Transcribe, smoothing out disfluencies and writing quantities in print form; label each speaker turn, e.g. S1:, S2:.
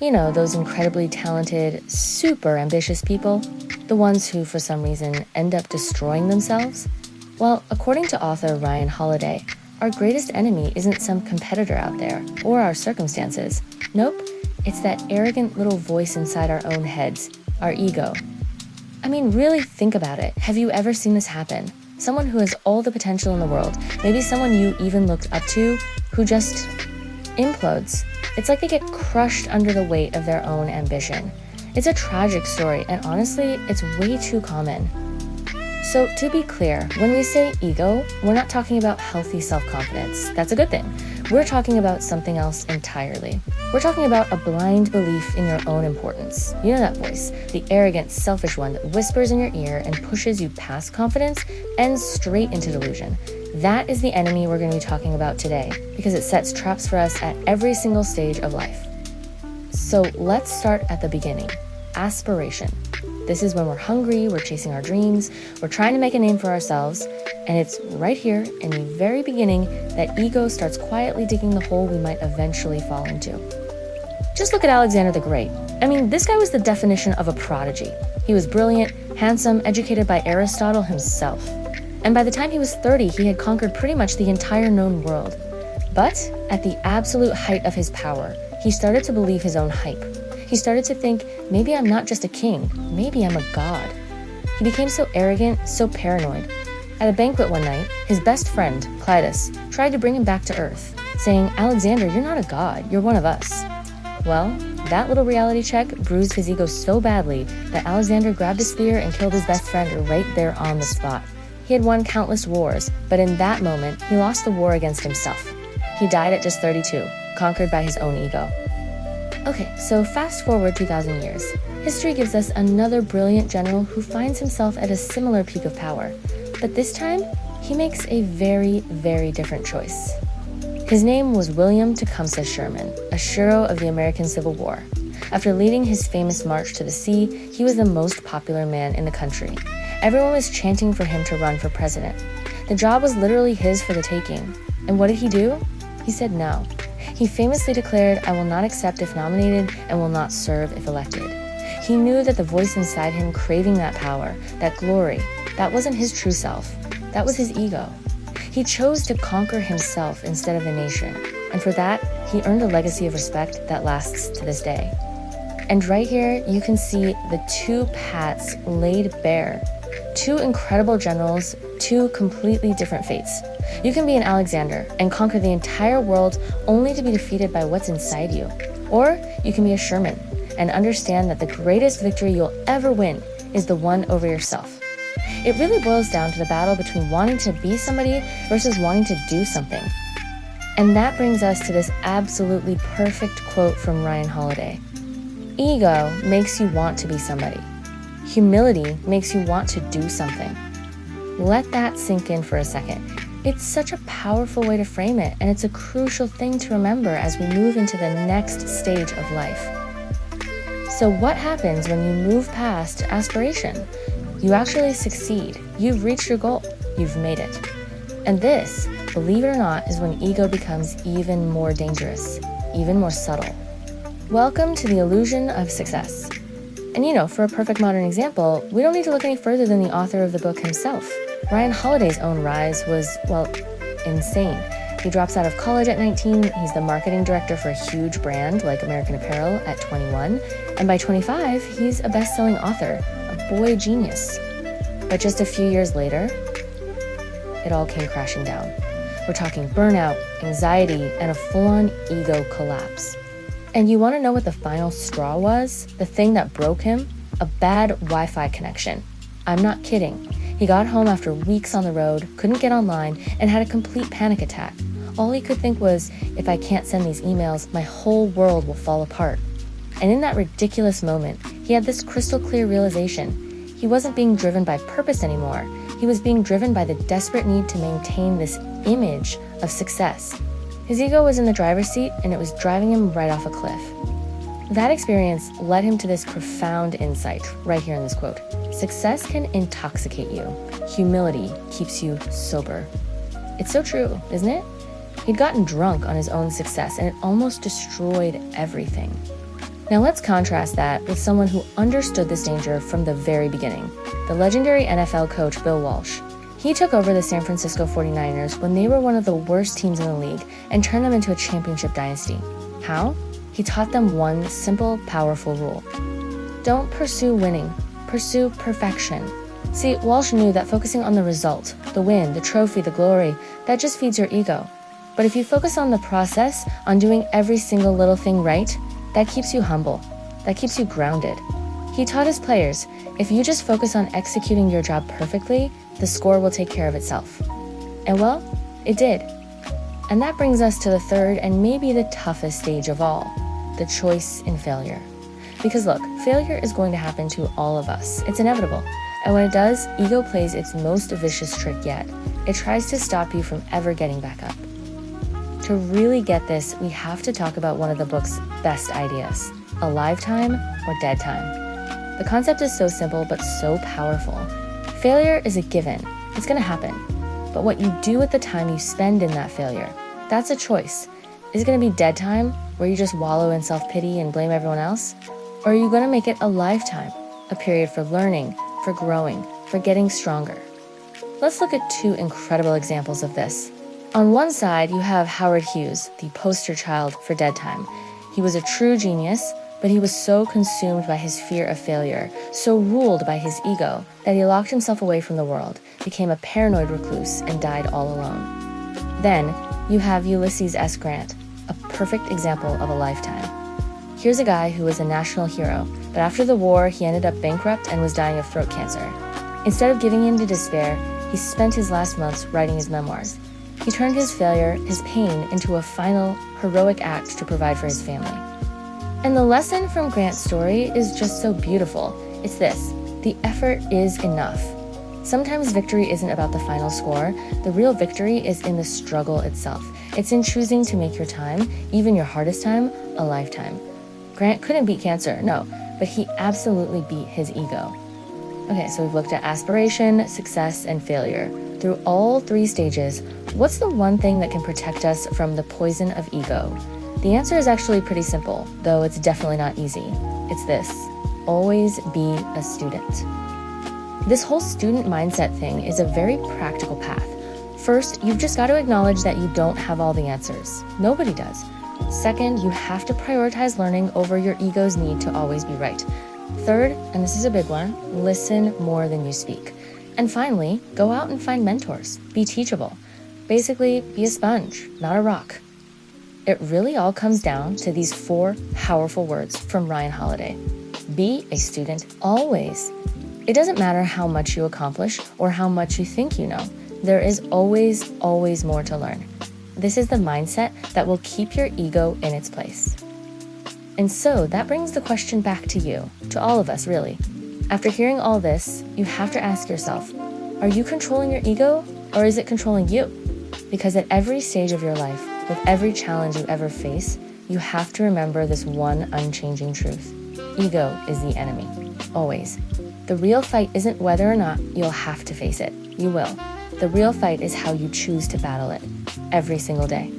S1: You know, those incredibly talented, super ambitious people, the ones who, for some reason, end up destroying themselves? Well, according to author Ryan Holiday, our greatest enemy isn't some competitor out there, or our circumstances. Nope, it's that arrogant little voice inside our own heads, our ego. I mean, really think about it. Have you ever seen this happen? Someone who has all the potential in the world, maybe someone you even looked up to, who just implodes. It's like they get crushed under the weight of their own ambition. It's a tragic story, and honestly, it's way too common. So to be clear, when we say ego, we're not talking about healthy self-confidence. That's a good thing. We're talking about something else entirely. We're talking about a blind belief in your own importance. You know that voice, the arrogant, selfish one that whispers in your ear and pushes you past confidence and straight into delusion. That is the enemy we're going to be talking about today, because it sets traps for us at every single stage of life. So let's start at the beginning. Aspiration. This is when we're hungry, we're chasing our dreams, we're trying to make a name for ourselves, and it's right here in the very beginning that ego starts quietly digging the hole we might eventually fall into. Just look at Alexander the Great. I mean, this guy was the definition of a prodigy. He was brilliant, handsome, educated by Aristotle himself. And by the time he was 30, he had conquered pretty much the entire known world. But at the absolute height of his power, he started to believe his own hype. He started to think, maybe I'm not just a king, maybe I'm a god. He became so arrogant, so paranoid. At a banquet one night, his best friend, Clytus, tried to bring him back to earth, saying, Alexander, you're not a god, you're one of us. Well, that little reality check bruised his ego so badly that Alexander grabbed a spear and killed his best friend right there on the spot. He had won countless wars, but in that moment, he lost the war against himself. He died at just 32, conquered by his own ego. Okay, so fast forward 2,000 years. History gives us another brilliant general who finds himself at a similar peak of power. But this time, he makes a very, very different choice. His name was William Tecumseh Sherman, a hero of the American Civil War. After leading his famous march to the sea, he was the most popular man in the country. Everyone was chanting for him to run for president. The job was literally his for the taking. And what did he do? He said no. He famously declared, I will not accept if nominated and will not serve if elected. He knew that the voice inside him craving that power, that glory, that wasn't his true self. That was his ego. He chose to conquer himself instead of the nation. And for that, he earned a legacy of respect that lasts to this day. And right here, you can see the two paths laid bare. Two incredible generals, two completely different fates. You can be an Alexander and conquer the entire world only to be defeated by what's inside you. Or you can be a Sherman and understand that the greatest victory you'll ever win is the one over yourself. It really boils down to the battle between wanting to be somebody versus wanting to do something. And that brings us to this absolutely perfect quote from Ryan Holiday. Ego makes you want to be somebody. Humility makes you want to do something. Let that sink in for a second. It's such a powerful way to frame it, and it's a crucial thing to remember as we move into the next stage of life. So what happens when you move past aspiration? You actually succeed. You've reached your goal. You've made it. And this, believe it or not, is when ego becomes even more dangerous, even more subtle. Welcome to the illusion of success. And you know, for a perfect modern example, we don't need to look any further than the author of the book himself. Ryan Holiday's own rise was, well, insane. He drops out of college at 19, he's the marketing director for a huge brand like American Apparel at 21, and by 25, he's a best-selling author, a boy genius. But just a few years later, it all came crashing down. We're talking burnout, anxiety, and a full-on ego collapse. And you want to know what the final straw was? The thing that broke him? A bad Wi-Fi connection. I'm not kidding. He got home after weeks on the road, couldn't get online, and had a complete panic attack. All he could think was, if I can't send these emails, my whole world will fall apart. And in that ridiculous moment, he had this crystal clear realization. He wasn't being driven by purpose anymore. He was being driven by the desperate need to maintain this image of success. His ego was in the driver's seat, and it was driving him right off a cliff. That experience led him to this profound insight, right here in this quote. Success can intoxicate you. Humility keeps you sober. It's so true, isn't it? He'd gotten drunk on his own success, and it almost destroyed everything. Now let's contrast that with someone who understood this danger from the very beginning, the legendary NFL coach Bill Walsh. He took over the San Francisco 49ers when they were one of the worst teams in the league and turned them into a championship dynasty. How? He taught them one simple, powerful rule. Don't pursue winning, pursue perfection. See, Walsh knew that focusing on the result, the win, the trophy, the glory, that just feeds your ego. But if you focus on the process, on doing every single little thing right, that keeps you humble, that keeps you grounded. He taught his players, if you just focus on executing your job perfectly, the score will take care of itself. And well, it did. And that brings us to the third and maybe the toughest stage of all, the choice in failure. Because look, failure is going to happen to all of us. It's inevitable. And when it does, ego plays its most vicious trick yet. It tries to stop you from ever getting back up. To really get this, we have to talk about one of the book's best ideas, alive time or dead time. The concept is so simple but so powerful. Failure is a given. It's going to happen. But what you do with the time you spend in that failure, that's a choice. Is it going to be dead time, where you just wallow in self-pity and blame everyone else? Or are you going to make it a lifetime, a period for learning, for growing, for getting stronger? Let's look at two incredible examples of this. On one side, you have Howard Hughes, the poster child for dead time. He was a true genius, but he was so consumed by his fear of failure, so ruled by his ego, that he locked himself away from the world, became a paranoid recluse, and died all alone. Then, you have Ulysses S. Grant, a perfect example of a lifetime. Here's a guy who was a national hero, but after the war, he ended up bankrupt and was dying of throat cancer. Instead of giving in to despair, he spent his last months writing his memoirs. He turned his failure, his pain, into a final, heroic act to provide for his family. And the lesson from Grant's story is just so beautiful. It's this: the effort is enough. Sometimes victory isn't about the final score. The real victory is in the struggle itself. It's in choosing to make your time, even your hardest time, a lifetime. Grant couldn't beat cancer, no, but he absolutely beat his ego. Okay, so we've looked at aspiration, success, and failure. Through all three stages, what's the one thing that can protect us from the poison of ego? The answer is actually pretty simple, though it's definitely not easy. It's this: always be a student. This whole student mindset thing is a very practical path. First, you've just got to acknowledge that you don't have all the answers. Nobody does. Second, you have to prioritize learning over your ego's need to always be right. Third, and this is a big one, listen more than you speak. And finally, go out and find mentors. Be teachable. Basically, be a sponge, not a rock. It really all comes down to these 4 powerful words from Ryan Holiday. Be a student always. It doesn't matter how much you accomplish or how much you think you know. There is always, always more to learn. This is the mindset that will keep your ego in its place. And so that brings the question back to you, to all of us really. After hearing all this, you have to ask yourself, are you controlling your ego or is it controlling you? Because at every stage of your life, with every challenge you ever face, you have to remember this one unchanging truth. Ego is the enemy, always. The real fight isn't whether or not you'll have to face it. You will. The real fight is how you choose to battle it every single day.